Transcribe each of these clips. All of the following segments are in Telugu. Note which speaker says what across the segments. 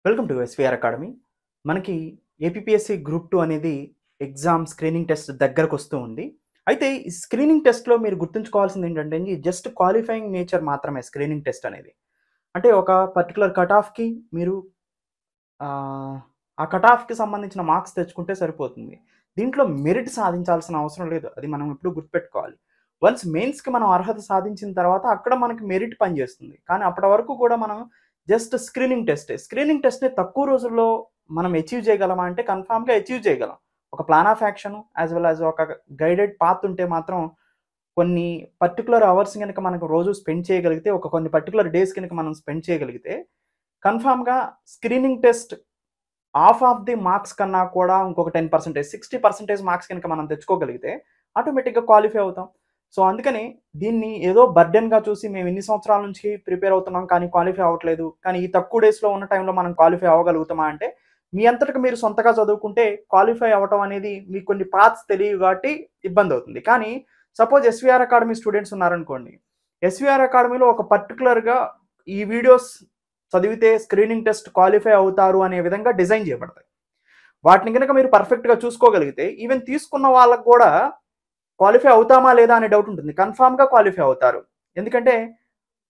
Speaker 1: Welcome to SVR academy. మనకి ఏపీపీఎస్సీ గ్రూప్ 2 అనేది ఎగ్జామ్ స్క్రీనింగ్ టెస్ట్ దగ్గరకు వస్తూ ఉంది. అయితే ఈ స్క్రీనింగ్ టెస్ట్‌లో మీరు గుర్తుంచుకోవాల్సింది ఏంటంటే అండి, జస్ట్ క్వాలిఫైయింగ్ నేచర్ మాత్రమే స్క్రీనింగ్ టెస్ట్ అనేది. అంటే ఒక పర్టిక్యులర్ కట్ ఆఫ్‌కి మీరు ఆ కట్ ఆఫ్‌కి సంబంధించిన మార్క్స్ తెచ్చుకుంటే సరిపోతుంది. దీంట్లో మెరిట్ సాధించాల్సిన అవసరం లేదు. అది మనం ఎప్పుడూ గుర్తుపెట్టుకోవాలి. వన్స్ మెయిన్స్‌కి మనం అర్హత సాధించిన తర్వాత అక్కడ మనకి మెరిట్ పనిచేస్తుంది. కానీ అప్పటి వరకు కూడా మనం జస్ట్ స్క్రీనింగ్ టెస్టే. స్క్రీనింగ్ టెస్ట్‌ని తక్కువ రోజుల్లో మనం అచీవ్ చేయగలమా అంటే కన్ఫర్మ్‌గా అచీవ్ చేయగలం. ఒక plan of action as well as ఒక గైడెడ్ పాత్ ఉంటే మాత్రం కొన్ని పర్టిక్యులర్ అవర్స్ గనక మనకు రోజు స్పెండ్ చేయగలిగితే, కొన్ని పర్టిక్యులర్ డేస్ గనక మనం స్పెండ్ చేయగలిగితే కన్ఫర్మ్‌గా screening test half of the marks కన్నా కూడా ఇంకొక 10%, 60% మార్క్స్ గనక మనం తెచ్చుకోగలిగితే ఆటోమేటిక్‌గా క్వాలిఫై అవుతాం. సో, అందుకని దీన్ని ఏదో బర్డెన్‌గా చూసి మేము ఇన్ని సంవత్సరాల నుంచి ప్రిపేర్ అవుతున్నాం కానీ క్వాలిఫై అవ్వట్లేదు. కానీ ఈ తక్కువ డేస్‌లో ఉన్న టైంలో మనం క్వాలిఫై అవ్వగలుగుతామా అంటే, మీ అంతటికి మీరు సొంతగా చదువుకుంటే క్వాలిఫై అవ్వటం అనేది మీకు కొన్ని పాత్స్ తెలియవు కాబట్టి ఇబ్బందవుతుంది. కానీ సపోజ్ ఎస్వీఆర్ అకాడమీ స్టూడెంట్స్ ఉన్నారనుకోండి. ఎస్వీఆర్ అకాడమీలో ఒక పర్టిక్యులర్‌గా ఈ వీడియోస్ చదివితే స్క్రీనింగ్ టెస్ట్ క్వాలిఫై అవుతారు అనే విధంగా డిజైన్ చేయబడతాయి. వాటిని గనక మీరు పర్ఫెక్ట్‌గా చూసుకోగలిగితే ఈవెన్ తీసుకున్న వాళ్ళకి కూడా క్వాలిఫై అవుతామా లేదా అనే డౌట్ ఉంటుంది. కన్ఫర్మ్‌గా క్వాలిఫై అవుతారు. ఎందుకంటే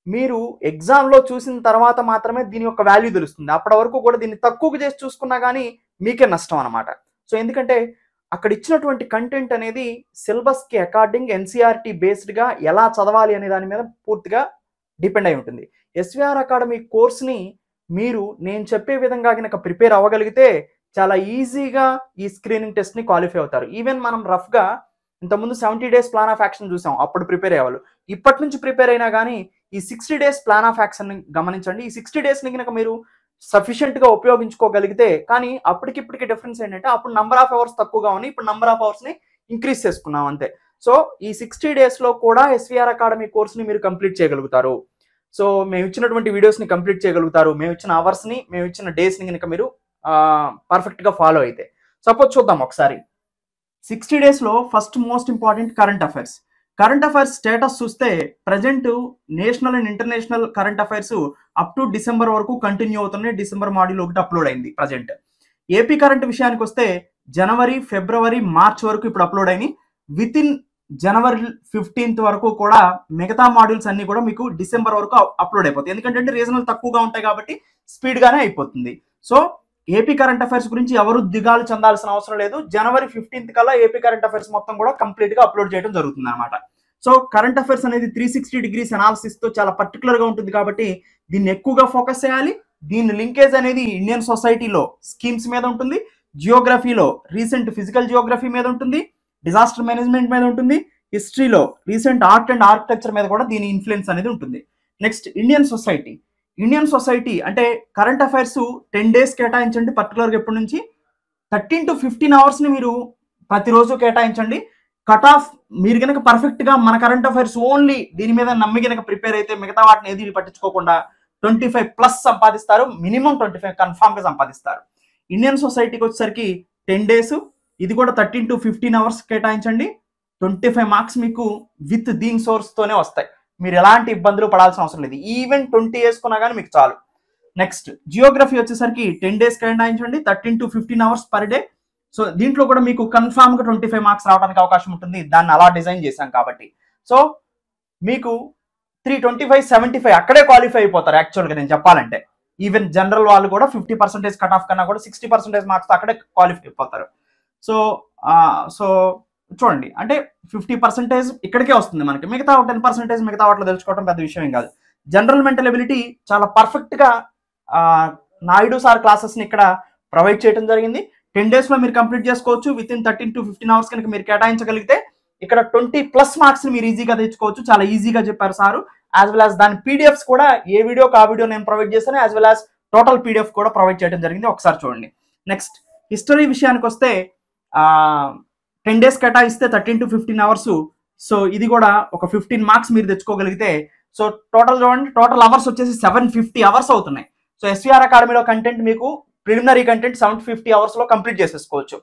Speaker 1: మీరు ఎగ్జామ్‌లో చూసిన తర్వాత మాత్రమే దీని యొక్క వాల్యూ తెలుస్తుంది. అప్పటి వరకు కూడా దీన్ని తక్కువగా చేసి చూసుకున్నా గానీ మీకే నష్టం అన్నమాట. సో, ఎందుకంటే అక్కడ ఇచ్చినటువంటి కంటెంట్ అనేది సిలబస్‌కి అకార్డింగ్ ఎన్‌సీఈఆర్‌టీ బేస్డ్‌గా ఎలా చదవాలి అనే దాని మీద పూర్తిగా డిపెండ్ అయి ఉంటుంది. ఎస్వీఆర్ అకాడమీ కోర్స్‌ని మీరు నేను చెప్పే విధంగా గనక ప్రిపేర్ అవ్వగలిగితే చాలా ఈజీగా ఈ స్క్రీనింగ్ టెస్ట్‌ని క్వాలిఫై అవుతారు. ఈవెన్ మనం రఫ్‌గా ఇంతకుముందు 70 డేస్ ప్లాన్ ఆఫ్ యాక్షన్ చూసాం. అప్పుడు ప్రిపేర్ అయ్యేవాళ్ళు. ఇప్పటి నుంచి ప్రిపేర్ అయినా గానీ ఈ 60 డేస్ ప్లాన్ ఆఫ్ యాక్షన్‌ని గమనించండి. ఈ 60 డేస్‌ని గనక మీరు సఫిషియెంట్‌గా ఉపయోగించుకోగలిగితే కానీ అప్పటికిప్పటికి డిఫరెన్స్ ఏంటంటే అప్పుడు నంబర్ ఆఫ్ అవర్స్ తక్కువగా ఉన్నాయి. ఇప్పుడు నంబర్ ఆఫ్ అవర్స్‌ని ఇంక్రీజ్ చేసుకున్నాం అంతే. సో, ఈ 60 డేస్‌లో కూడా ఎస్వీఆర్ అకాడమీ కోర్స్‌ని మీరు కంప్లీట్ చేయగలుగుతారు. సో, మేము ఇచ్చినటువంటి వీడియోస్‌ని కంప్లీట్ చేయగలుగుతారు. మేము ఇచ్చిన అవర్స్‌ని, మేము ఇచ్చిన డేస్‌ని గనక మీరు పర్ఫెక్ట్‌గా ఫాలో అయితే. సపోజ్ చూద్దాం ఒకసారి. 60 డేస్‌లో first most important current affairs. Current affairs status చూస్తే present national and international current affairs up to December వరకు కంటిన్యూ అవుతున్నాయి. డిసెంబర్ మాడ్యూల్ ఒకటి అప్లోడ్ అయింది ప్రెజెంట్. ఏపీ కరెంట్ విషయానికి వస్తే జనవరి, ఫిబ్రవరి, మార్చ్ వరకు ఇప్పుడు అప్లోడ్ అయినాయి. విత్ ఇన్ జనవరి 15th వరకు కూడా మిగతా మాడ్యూల్స్ అన్ని కూడా మీకు డిసెంబర్ వరకు అప్లోడ్ అయిపోతాయి. ఎందుకంటే రీజనల్ తక్కువగా ఉంటాయి కాబట్టి స్పీడ్‌గానే అయిపోతుంది. సో, ఏపీ కరెంట్ అఫైర్స్ గురించి ఎవరు దిగాలు చెందాల్సిన అవసరం లేదు. జనవరి 15th కల్లా ఏపీ కరెంట్ అఫైర్స్ మొత్తం కూడా కంప్లీట్‌గా అప్లోడ్ చేయడం జరుగుతుంది అన్నమాట. సో, కరెంట్ అఫైర్స్ అనేది 360 డిగ్రీస్ అనాలిసిస్ తో చాలా పర్టికులర్‌గా ఉంటుంది కాబట్టి దీన్ని ఎక్కువగా ఫోకస్ చేయాలి. దీని లింకేజ్ అనేది ఇండియన్ సొసైటీలో స్కీమ్స్ మీద ఉంటుంది. జియోగ్రఫీలో రీసెంట్ ఫిజికల్ జియోగ్రఫీ మీద ఉంటుంది. డిజాస్టర్ మేనేజ్మెంట్ మీద ఉంటుంది. హిస్టరీలో రీసెంట్ ఆర్ట్ అండ్ ఆర్కిటెక్చర్ మీద కూడా దీని ఇన్ఫ్లుయెన్స్ అనేది ఉంటుంది. నెక్స్ట్ ఇండియన్ సొసైటీ అంటే కరెంట్ అఫైర్స్ 10 డేస్ కేటాయించండి. పర్టికులర్గా ఎప్పటి నుంచి 13 to 15 అవర్స్ని మీరు ప్రతిరోజు కేటాయించండి. కట్ ఆఫ్ మీరు కనుక పర్ఫెక్ట్గా మన కరెంట్ అఫైర్స్ ఓన్లీ దీని మీద నమ్మి కనుక ప్రిపేర్ అయితే మిగతా వాటిని ఏది పట్టించుకోకుండా 25+ సంపాదిస్తారు. మినిమం 25 కన్ఫామ్గా సంపాదిస్తారు. ఇండియన్ సొసైటీకి వచ్చేసరికి 10 డేస్, ఇది కూడా 13 to 15 అవర్స్ కేటాయించండి. 25 మార్క్స్ మీకు విత్ దీని సోర్స్తోనే వస్తాయి. మీరు ఎలాంటి ఇబ్బందులు పడాల్సిన అవసరం లేదు. ఈవెన్ 20 వేసుకున్నా కానీ మీకు చాలు. నెక్స్ట్ జియోగ్రఫీ వచ్చేసరికి 10 డేస్ కేటాయించండి. 13 to 15 hours per day. So, దీంట్లో కూడా మీకు కన్ఫామ్గా 25 మార్క్స్ రావడానికి అవకాశం ఉంటుంది. దాన్ని అలా డిజైన్ చేశాం కాబట్టి. సో, మీకు 325, 75 అక్కడే క్వాలిఫై అయిపోతారు యాక్చువల్గా నేను చెప్పాలంటే. ఈవెన్ జనరల్ వాళ్ళు కూడా 50% కట్ ఆఫ్ కన్నా కూడా 60% మార్క్స్ అక్కడే క్వాలిఫై అయిపోతారు. సో చూడండి, అంటే 50% ఇక్కడికే వస్తుంది మనకి. మిగతా 10% మిగతా వాటిలో తెలుసుకోవడం పెద్ద విషయం ఏం కాదు. జనరల్ మెంటల్ ఎబిలిటీ చాలా పర్ఫెక్ట్గా నాయుడు సార్ క్లాసెస్ని ఇక్కడ ప్రొవైడ్ చేయడం జరిగింది. 10 డేస్లో మీరు కంప్లీట్ చేసుకోవచ్చు. విత్ ఇన్ 13 to 15 అవర్స్ కనుక మీరు కేటాయించగలిగితే ఇక్కడ 20+ మార్క్స్ని మీరు ఈజీగా తెచ్చుకోవచ్చు. చాలా ఈజీగా చెప్పారు సారు. యాజ్ వెల్ యాజ్ దాని పీడిఎఫ్స్ కూడా ఏ వీడియోకి ఆ వీడియో నేను ప్రొవైడ్ చేశాను. As well as total PDF కూడా ప్రొవైడ్ చేయడం జరిగింది. ఒకసారి చూడండి. నెక్స్ట్ హిస్టరీ విషయానికి వస్తే 10 డేస్ కేటాయిస్తే 13 to 15 అవర్స్. సో, ఇది కూడా ఒక 15 మార్క్స్ మీరు తెచ్చుకోగలిగితే సో టోటల్ చూడండి, టోటల్ అవర్స్ వచ్చేసి 750 అవర్స్ అవుతున్నాయి. సో, ఎస్వీఆర్ అకాడమీలో కంటెంట్ మీకు ప్రిలిమినరీ కంటెంట్ 750 అవర్స్లో కంప్లీట్ చేసేసుకోవచ్చు.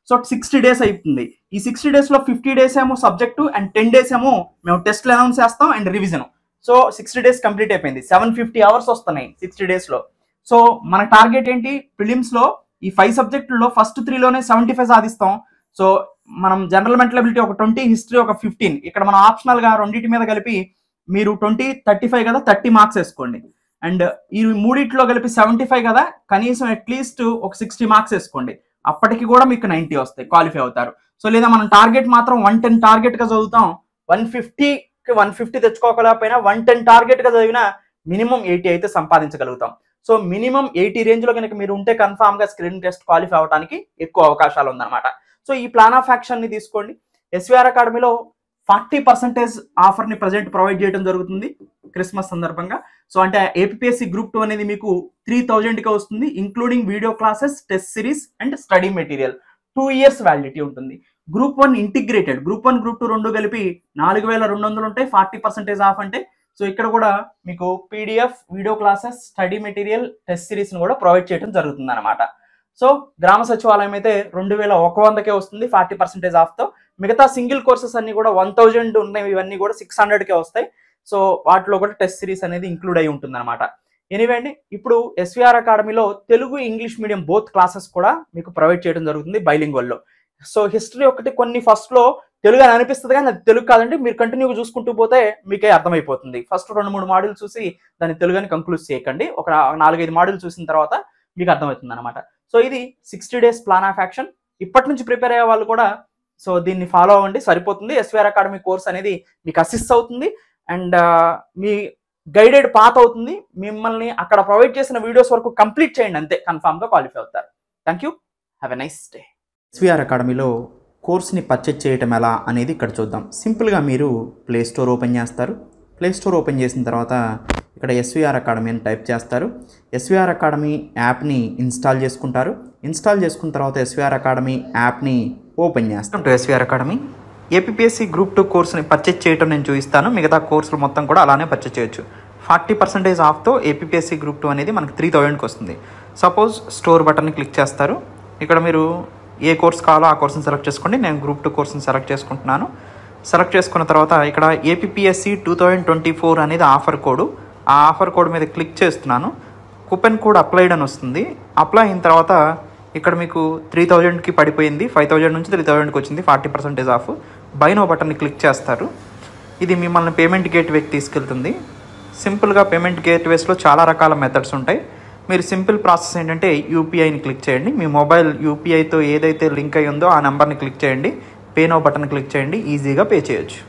Speaker 1: సో, 60 డేస్ అయిపోతుంది. ఈ 60 డేస్లో 50 డేస్ ఏమో సబ్జెక్టు అండ్ 10 డేస్ ఏమో మేము టెస్ట్లు అనౌన్స్ చేస్తాం and revision. So, 60 days complete అయిపోయింది. 750 అవర్స్ వస్తున్నాయి 60 డేస్లో. సో మన టార్గెట్ ఏంటి, ప్రిలిమ్స్లో ఈ 5 సబ్జెక్టుల్లో ఫస్ట్ 3లోనే 75 సాధిస్తాం. సో మనం జనరల్ మెంటల్ ఎబిలిటీ ఒక 20, హిస్టరీ ఒక 15, ఇక్కడ మనం ఆప్షనల్గా రెండింటి మీద కలిపి మీరు 20, 35 కదా 30 మార్క్స్ వేసుకోండి. అండ్ ఈ మూడిట్లో కలిపి 75 కదా, కనీసం అట్లీస్ట్ ఒక 60 మార్క్స్ వేసుకోండి. అప్పటికి కూడా మీకు 90 వస్తాయి, క్వాలిఫై అవుతారు. సో లేదా మనం టార్గెట్ మాత్రం 110 టార్గెట్గా చదువుతాం, 150కి 150 తెచ్చుకోకపోయినా 110 టార్గెట్గా చదివినా మినిమం 80 అయితే సంపాదించగలుగుతాం. సో మినిమం 80 రేంజ్లో కనుక మీరు ఉంటే కన్ఫామ్గా స్క్రీనింగ్ టెస్ట్ క్వాలిఫై అవడానికి ఎక్కువ అవకాశాలు ఉందన్నమాట. సో ఈ ప్లాన్ ఆఫ్ యాక్షన్ని తీసుకోండి. ఎస్విఆర్ అకాడమీలో 40% ఆఫర్ని ప్రజెంట్ ప్రొవైడ్ చేయడం జరుగుతుంది క్రిస్మస్ సందర్భంగా. సో అంటే ఏపీఎస్సి గ్రూప్ 2 అనేది మీకు 3000కి వస్తుంది, including video classes, test series and study material. 2 years validity ఉంటుంది. గ్రూప్ 1 ఇంటిగ్రేటెడ్, గ్రూప్ 1 గ్రూప్ 2 రెండు కలిపి 4200 ఉంటాయి, 40% ఆఫ్ అంటే. సో ఇక్కడ కూడా మీకు PDF, video classes, study material, test సిరీస్ని కూడా ప్రొవైడ్ చేయడం జరుగుతుంది అనమాట. సో గ్రామ సచివాలయం అయితే 2100కే వస్తుంది 40% ఆఫ్తో. మిగతా సింగిల్ కోర్సెస్ అన్ని కూడా 1000 ఉన్నాయి, ఇవన్నీ కూడా 600కే వస్తాయి. సో వాటిలో కూడా టెస్ట్ సిరీస్ అనేది ఇంక్లూడ్ అయి ఉంటుంది అనమాట. ఎనీవే అండి, ఇప్పుడు ఎస్విఆర్ అకాడమీలో Telugu, English medium both classes కూడా మీకు ప్రొవైడ్ చేయడం జరుగుతుంది బైలింగ్వల్లో. సో హిస్టరీ ఒకటి కొన్ని ఫస్ట్లో తెలుగు అని అనిపిస్తుంది, కానీ అది తెలుగు కాదండి. మీరు కంటిన్యూగా చూసుకుంటూ పోతే మీకే అర్థమైపోతుంది. ఫస్ట్ 2-3 మాడ్యూల్ చూసి దాన్ని తెలుగు అని కంక్లూడ్ చేయకండి, ఒక 4-5 మాడ్యూల్ చూసిన తర్వాత మీకు అర్థమవుతుంది అనమాట. సో ఇది 60 days ప్లాన్ ఆఫ్ యాక్షన్. ఇప్పటి నుంచి ప్రిపేర్ అయ్యే వాళ్ళు కూడా సో దీన్ని ఫాలో అవ్వండి, సరిపోతుంది. ఎస్విఆర్ అకాడమీ కోర్స్ అనేది మీకు అసిస్ట్ అవుతుంది అండ్ మీ గైడెడ్ పాత్ అవుతుంది. మిమ్మల్ని అక్కడ ప్రొవైడ్ చేసిన వీడియోస్ వరకు కంప్లీట్ చేయండి, అంతే, కన్ఫామ్గా క్వాలిఫై అవుతారు. Thank you, have a nice day. SVR అకాడమీలో కోర్స్ని పర్చేజ్ చేయటం ఎలా అనేది ఇక్కడ చూద్దాం. సింపుల్గా మీరు ప్లే స్టోర్ ఓపెన్ చేస్తారు. ప్లే స్టోర్ ఓపెన్ చేసిన తర్వాత ఇక్కడ ఎస్విఆర్ అకాడమీ అని టైప్ చేస్తారు. ఎస్విఆర్ అకాడమీ యాప్ని ఇన్స్టాల్ చేసుకుంటారు. ఇన్స్టాల్ చేసుకున్న తర్వాత ఎస్విఆర్ అకాడమీ యాప్ని ఓపెన్ చేస్తాం. ఎస్విఆర్ అకాడమీ ఏపీఎస్సి గ్రూప్ 2 కోర్సుని పర్చేజ్ చేయటం నేను చూపిస్తాను. మిగతా కోర్సులు మొత్తం కూడా అలానే పర్చేజ్ చేయొచ్చు. 40% ఆఫ్తో ఏపీఎస్సి గ్రూప్ 2 అనేది మనకు 3000కి వస్తుంది. సపోజ్ స్టోర్ బటన్ని క్లిక్ చేస్తారు. ఇక్కడ మీరు ఏ కోర్స్ కావాలో ఆ కోర్సుని సెలెక్ట్ చేసుకోండి. నేను గ్రూప్ 2 కోర్సుని సెలెక్ట్ చేసుకుంటున్నాను. సెలెక్ట్ చేసుకున్న తర్వాత ఇక్కడ ఏపీఎస్సి 2024 అనేది ఆఫర్ కోడ్. ఆ ఆఫర్ కోడ్ మీద క్లిక్ చేస్తున్నాను. కూపన్ కోడ్ అప్లైడ్ అని వస్తుంది. అప్లై అయిన తర్వాత ఇక్కడ మీకు 3000కి పడిపోయింది, 5000 నుంచి 3000కి వచ్చింది, 40% ఆఫ్. బై నో బటన్ని క్లిక్ చేస్తారు. ఇది మిమ్మల్ని పేమెంట్ గేట్వేకి తీసుకెళ్తుంది. సింపుల్గా పేమెంట్ గేట్వేస్లో చాలా రకాల మెథడ్స్ ఉంటాయి. మీరు సింపుల్ ప్రాసెస్ ఏంటంటే యూపీఐని క్లిక్ చేయండి. మీ మొబైల్ యూపీఐతో ఏదైతే లింక్ అయ్యి ఉందో ఆ నెంబర్ని క్లిక్ చేయండి, పే నో బటన్ క్లిక్ చేయండి, ఈజీగా పే చేయొచ్చు.